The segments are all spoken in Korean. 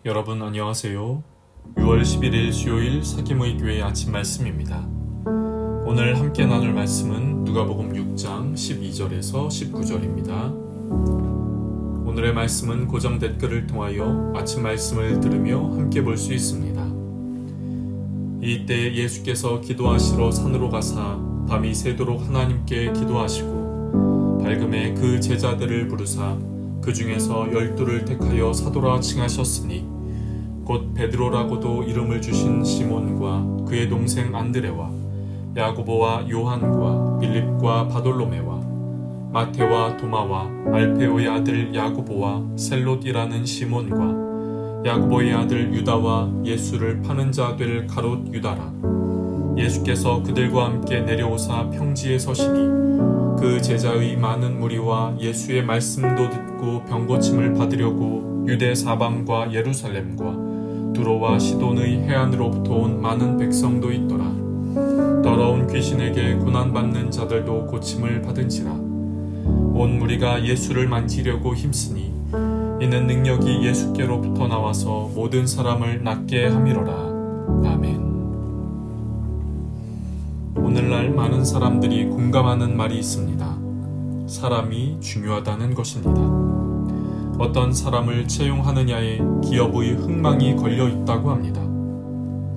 여러분 안녕하세요. 6월 11일 수요일 사김의 교회 아침 말씀입니다. 오늘 함께 나눌 말씀은 누가복음 6장 12절에서 19절입니다. 오늘의 말씀은 고정 댓글을 통하여 아침 말씀을 들으며 함께 볼 수 있습니다. 이때 예수께서 기도하시러 산으로 가사 밤이 새도록 하나님께 기도하시고 밝음에 그 제자들을 부르사 그 중에서 12를 택하여 사도라 칭하셨으니 곧 베드로라고도 이름을 주신 시몬과 그의 동생 안드레와 야고보와 요한과 빌립과 바돌로메와 마테와 도마와 알페오의 아들 야고보와 셀롯이라는 시몬과 야고보의 아들 유다와 예수를 파는 자 될 가롯 유다라. 예수께서 그들과 함께 내려오사 평지에 서시니 그 제자의 많은 무리와 예수의 말씀도 듣고 병고침을 받으려고 유대 사방과 예루살렘과 두로와 시돈의 해안으로부터 온 많은 백성도 있더라. 더러운 귀신에게 고난받는 자들도 고침을 받은지라. 온 무리가 예수를 만지려고 힘쓰니 이는 능력이 예수께로부터 나와서 모든 사람을 낫게 함이로라. 아멘. 오늘날 많은 사람들이 공감하는 말이 있습니다. 사람이 중요하다는 것입니다. 어떤 사람을 채용하느냐에 기업의 흥망이 걸려 있다고 합니다.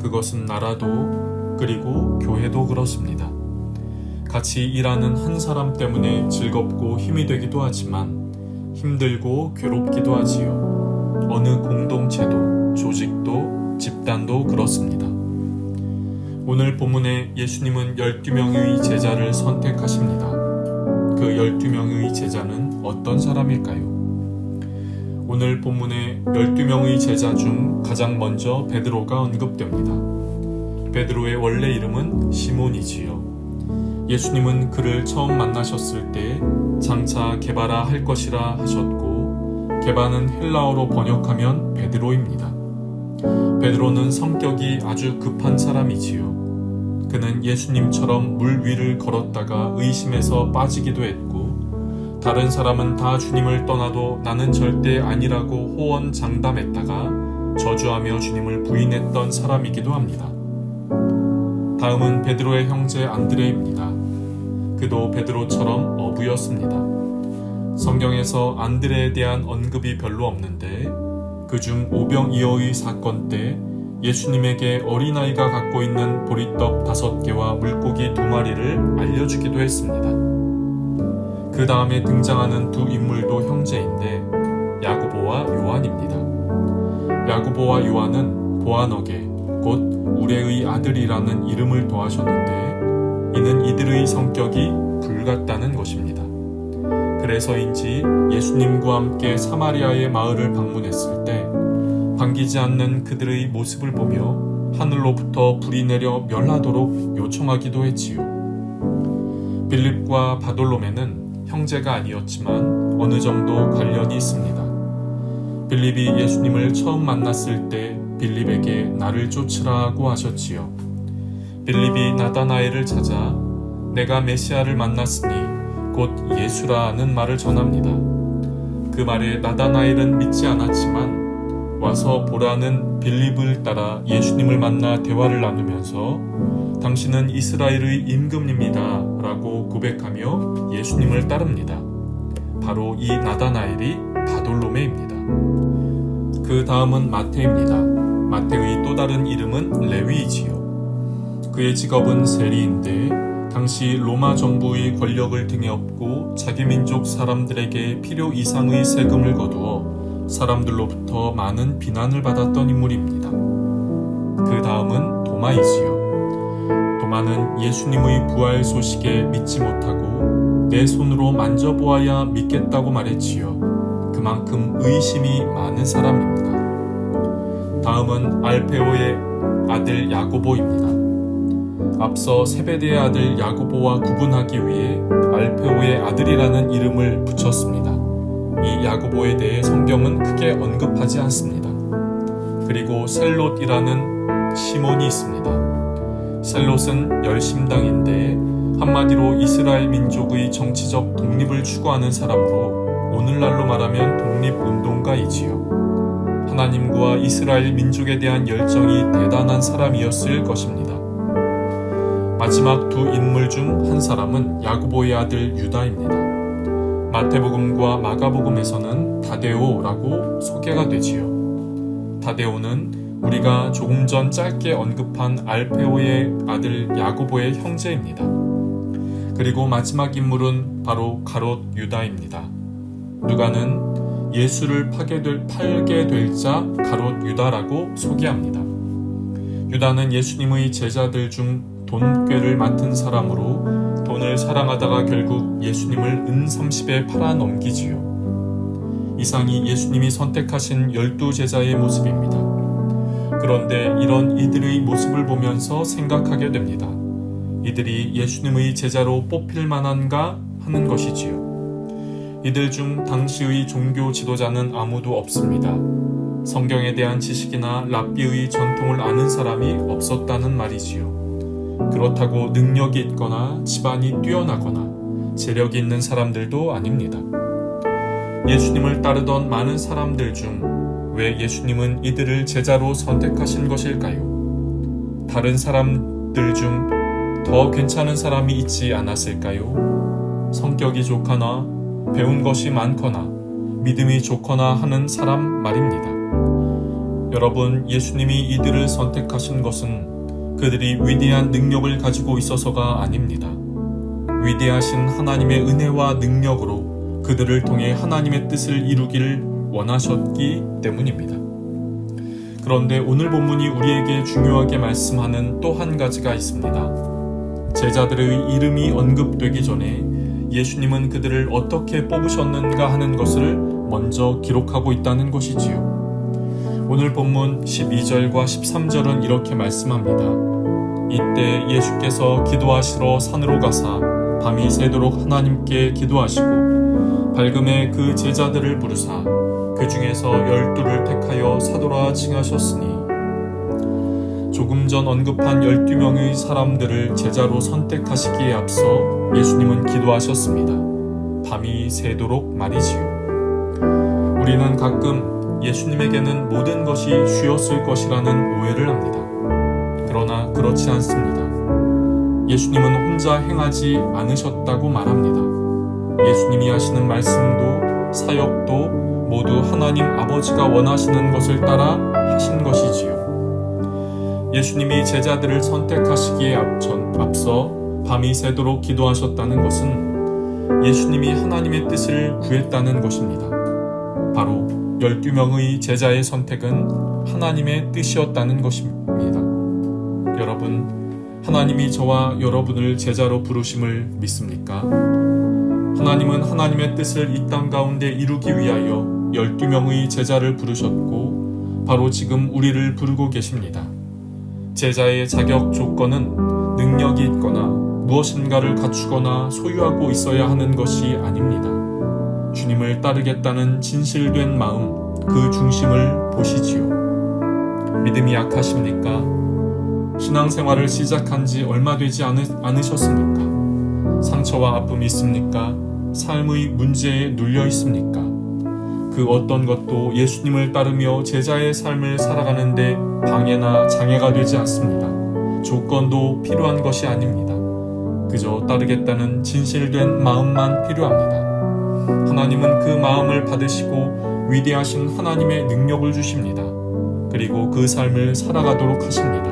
그것은 나라도 그리고 교회도 그렇습니다. 같이 일하는 한 사람 때문에 즐겁고 힘이 되기도 하지만 힘들고 괴롭기도 하지요. 어느 공동체도 조직도 집단도 그렇습니다. 오늘 본문에 예수님은 12명의 제자를 선택하십니다. 그 12명의 제자는 어떤 사람일까요? 오늘 본문에 12명의 제자 중 가장 먼저 베드로가 언급됩니다. 베드로의 원래 이름은 시몬이지요. 예수님은 그를 처음 만나셨을 때 장차 게바라 할 것이라 하셨고 게바는 헬라어로 번역하면 베드로입니다. 베드로는 성격이 아주 급한 사람이지요. 그는 예수님처럼 물 위를 걸었다가 의심해서 빠지기도 했고 다른 사람은 다 주님을 떠나도 나는 절대 아니라고 호언장담했다가 저주하며 주님을 부인했던 사람이기도 합니다. 다음은 베드로의 형제 안드레입니다. 그도 베드로처럼 어부였습니다. 성경에서 안드레에 대한 언급이 별로 없는데 그중 오병이어의 사건 때 예수님에게 어린아이가 갖고 있는 보리떡 5개와 물고기 2마리를 알려주기도 했습니다. 그 다음에 등장하는 두 인물도 형제인데 야고보와 요한입니다. 야고보와 요한은 보아너게 곧 우레의 아들이라는 이름을 더하셨는데 이는 이들의 성격이 불같다는 것입니다. 그래서인지 예수님과 함께 사마리아의 마을을 방문했을 때 반기지 않는 그들의 모습을 보며 하늘로부터 불이 내려 멸하도록 요청하기도 했지요. 빌립과 바돌로메는 형제가 아니었지만 어느 정도 관련이 있습니다. 빌립이 예수님을 처음 만났을 때 빌립에게 나를 쫓으라고 하셨지요. 빌립이 나다나엘을 찾아 내가 메시아를 만났으니 곧 예수라는 말을 전합니다. 그 말에 나다나엘은 믿지 않았지만 와서 보라는 빌립을 따라 예수님을 만나 대화를 나누면서 당신은 이스라엘의 임금입니다 라고 고백하며 예수님을 따릅니다. 바로 이 나다나엘이 바돌로메입니다. 그 다음은 마테입니다. 마테의 또 다른 이름은 레위이지요. 그의 직업은 세리인데 당시 로마 정부의 권력을 등에 업고 자기 민족 사람들에게 필요 이상의 세금을 거두어 사람들로부터 많은 비난을 받았던 인물입니다. 그 다음은 도마이지요. 도마는 예수님의 부활 소식에 믿지 못하고 내 손으로 만져보아야 믿겠다고 말했지요. 그만큼 의심이 많은 사람입니다. 다음은 알페오의 아들 야고보입니다. 앞서 세베대의 아들 야고보와 구분하기 위해 알페오의 아들이라는 이름을 붙였습니다. 이 야고보에 대해 성경은 크게 언급하지 않습니다. 그리고 셀롯이라는 시몬이 있습니다. 셀롯은 열심당인데 한마디로 이스라엘 민족의 정치적 독립을 추구하는 사람으로 오늘날로 말하면 독립운동가이지요. 하나님과 이스라엘 민족에 대한 열정이 대단한 사람이었을 것입니다. 마지막 두 인물 중 한 사람은 야고보의 아들 유다입니다. 마태복음과 마가복음에서는 다데오라고 소개가 되지요. 다데오는 우리가 조금 전 짧게 언급한 알페오의 아들 야고보의 형제입니다. 그리고 마지막 인물은 바로 가롯 유다입니다. 누가는 예수를 팔게 될 자 가롯 유다라고 소개합니다. 유다는 예수님의 제자들 중 돈꾀를 맡은 사람으로 돈을 사랑하다가 결국 예수님을 은 30에 팔아 넘기지요. 이상이 예수님이 선택하신 12제자의 모습입니다. 그런데 이런 이들의 모습을 보면서 생각하게 됩니다. 이들이 예수님의 제자로 뽑힐 만한가 하는 것이지요. 이들 중 당시의 종교 지도자는 아무도 없습니다. 성경에 대한 지식이나 랍비의 전통을 아는 사람이 없었다는 말이지요. 그렇다고 능력이 있거나 집안이 뛰어나거나 재력이 있는 사람들도 아닙니다. 예수님을 따르던 많은 사람들 중 왜 예수님은 이들을 제자로 선택하신 것일까요? 다른 사람들 중 더 괜찮은 사람이 있지 않았을까요? 성격이 좋거나 배운 것이 많거나 믿음이 좋거나 하는 사람 말입니다. 여러분, 예수님이 이들을 선택하신 것은 그들이 위대한 능력을 가지고 있어서가 아닙니다. 위대하신 하나님의 은혜와 능력으로 그들을 통해 하나님의 뜻을 이루기를 원하셨기 때문입니다. 그런데 오늘 본문이 우리에게 중요하게 말씀하는 또 한 가지가 있습니다. 제자들의 이름이 언급되기 전에 예수님은 그들을 어떻게 뽑으셨는가 하는 것을 먼저 기록하고 있다는 것이지요. 오늘 본문 12절과 13절은 이렇게 말씀합니다. 이때 예수께서 기도하시러 산으로 가사 밤이 새도록 하나님께 기도하시고 밝음에 그 제자들을 부르사 그 중에서 12를 택하여 사도라 칭하셨으니, 조금 전 언급한 12명의 사람들을 제자로 선택하시기에 앞서 예수님은 기도하셨습니다. 밤이 새도록 말이지요. 우리는 가끔 예수님에게는 모든 것이 쉬웠을 것이라는 오해를 합니다. 그러나 그렇지 않습니다. 예수님은 혼자 행하지 않으셨다고 말합니다. 예수님이 하시는 말씀도 사역도 모두 하나님 아버지가 원하시는 것을 따라 하신 것이지요. 예수님이 제자들을 선택하시기에 앞서 밤이 새도록 기도하셨다는 것은 예수님이 하나님의 뜻을 구했다는 것입니다. 바로 12명의 제자의 선택은 하나님의 뜻이었다는 것입니다. 여러분, 하나님이 저와 여러분을 제자로 부르심을 믿습니까? 하나님은 하나님의 뜻을 이 땅 가운데 이루기 위하여 12명의 제자를 부르셨고 바로 지금 우리를 부르고 계십니다. 제자의 자격 조건은 능력이 있거나 무엇인가를 갖추거나 소유하고 있어야 하는 것이 아닙니다. 주님을 따르겠다는 진실된 마음, 그 중심을 보시지요. 믿음이 약하십니까? 신앙생활을 시작한 지 얼마 되지 않으셨습니까? 상처와 아픔이 있습니까? 삶의 문제에 눌려 있습니까? 그 어떤 것도 예수님을 따르며 제자의 삶을 살아가는데 방해나 장애가 되지 않습니다. 조건도 필요한 것이 아닙니다. 그저 따르겠다는 진실된 마음만 필요합니다. 하나님은 그 마음을 받으시고 위대하신 하나님의 능력을 주십니다. 그리고 그 삶을 살아가도록 하십니다.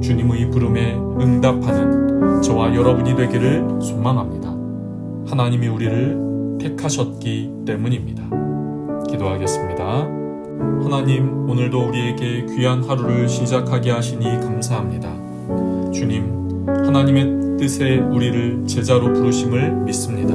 주님의 부름에 응답하는 저와 여러분이 되기를 소망합니다. 하나님이 우리를 택하셨기 때문입니다. 기도하겠습니다. 하나님, 오늘도 우리에게 귀한 하루를 시작하게 하시니 감사합니다. 주님, 하나님의 뜻에 우리를 제자로 부르심을 믿습니다.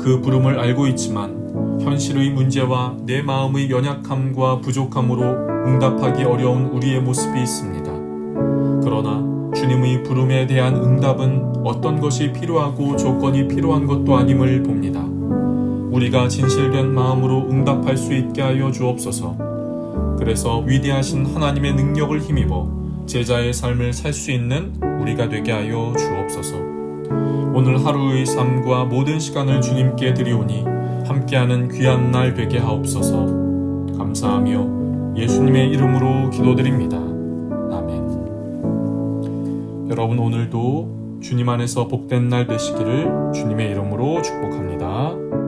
그 부름을 알고 있지만 현실의 문제와 내 마음의 연약함과 부족함으로 응답하기 어려운 우리의 모습이 있습니다. 그러나 주님의 부름에 대한 응답은 어떤 것이 필요하고 조건이 필요한 것도 아님을 봅니다. 우리가 진실된 마음으로 응답할 수 있게 하여 주옵소서. 그래서 위대하신 하나님의 능력을 힘입어 제자의 삶을 살 수 있는 우리가 되게 하여 주옵소서. 오늘 하루의 삶과 모든 시간을 주님께 드리오니 함께하는 귀한 날 되게 하옵소서. 감사합니다. 감사하며 예수님의 이름으로 기도드립니다. 아멘. 여러분 오늘도 주님 안에서 복된 날 되시기를 주님의 이름으로 축복합니다.